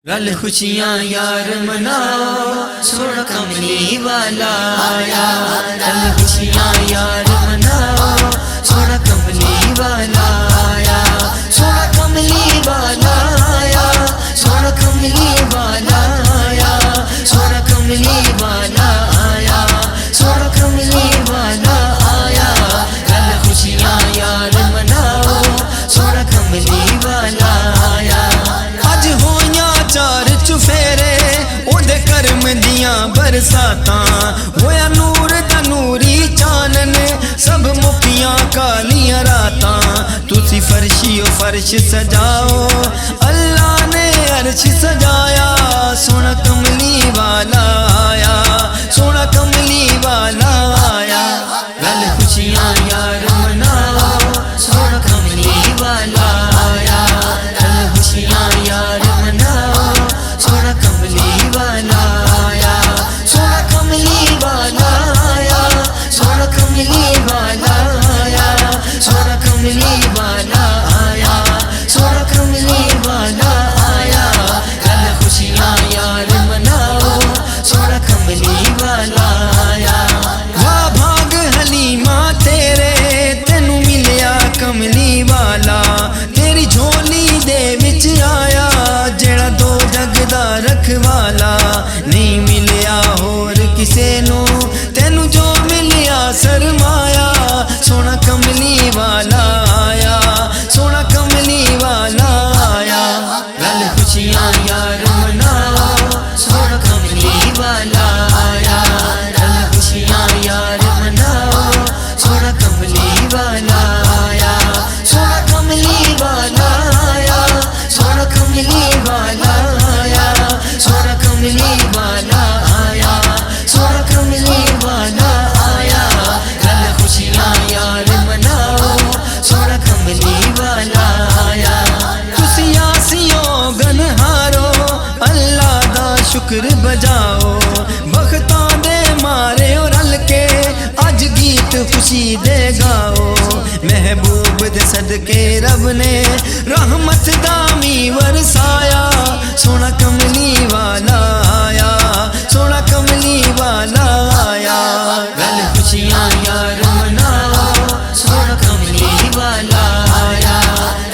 रल खुशियाँ यार मनाओ, सोहना कमली वाला आया। रल खुशियाँ यार मनाओ, सोहना कमली वाला आया। सोहना कमली वाला आया, सोहना कमली वाला आया, सोहना कमली वाला आया, सोहना कमली वाला आया। रल खुशियाँ यार मनाओ, सोहना कमली वाला आया। अज होइयां चार चुफेरे ओदे करम दियां बरसातां, होया नूर दा नूरी चानन, सब मुकियां कालियां रातां। तुसी फर्शियो फर्श सजाओ, अल्लाह ने अर्श सजाया। सोहना कमली वाला आया, सोहना कमली वाला आया। रल खुशियाँ यार मनाओ, सोहना कमली वाला आया। रल खुशियाँ यार मनाओ, सोहना कमली वाला आया। सोहना कमली वाला आया, सोहना कमली वाला आया, सोहना कमली वाला आया, सोहना कमली वाला आया। रल खुशियाँ यार मनाओ, सोहना कमली वाला आया। वाह भाग हलीमा तेरे, तेनू मिलिया कमली वाला। तेरी झोली दे विच आया, जेड़ा दो जग दा रखवाला। नहीं मिलिया होर किसे नू, तेनू जो मिलिया सरमाया। सोहना कमली वाला आया, सोहना कमली वाला आया। रल खुशियाँ यार मनाओ, सोहना कमली वाला आया। रल खुशियाँ यार मनाओ, सोहना कमली वाला आया। सोहना कमली वाला आया, सोहना कमली वाला आया, सोहना कमली वाला आया, सोहना कमली वाला आया। रल खुशियाँ यार मनाओ, सोहना कमली वाला आया। तुसी आसियों गनहारो, अल्लाह दा शुक्र बजाओ। बख्तां दे मारे और रल के, अज गीत खुशी दे गाओ। महबूब दे सदके रब ने रहमत दा मी वरसाया। सोहना कमली वाला आया, सोहना कमली वाला आया। रल खुशियाँ यार मनाओ, सोहना कमली वाला आया।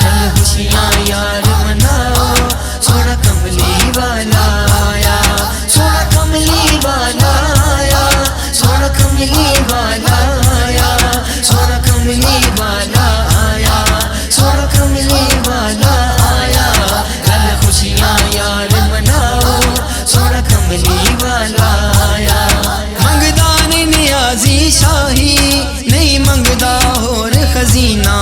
रल खुशियाँ यार मनाओ, सोहना कमली वाला आया। सोहना कमली वाला आया, सोहना कमली वाला आया, सोहना कमली वाला आया, सोहना कमली वाला आया। रल खुशियाँ यार मनाओ, सोहना कमली वाला आया। मंगदा ने नियाजी शाही, नहीं मंगदा होर खजीना।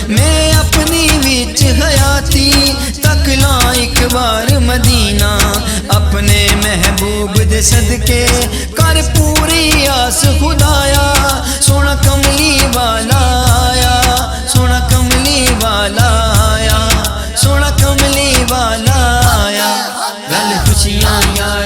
मैं अपनी विच हयाती, तक ला एक बार मदीना। अपने महबूब दे सदके कर पूरी आस खुदाया। सोहना कमली वाला आया, सोहना कमली वाला आया, सोहना कमली वाला आया। रल खुशियाँ यार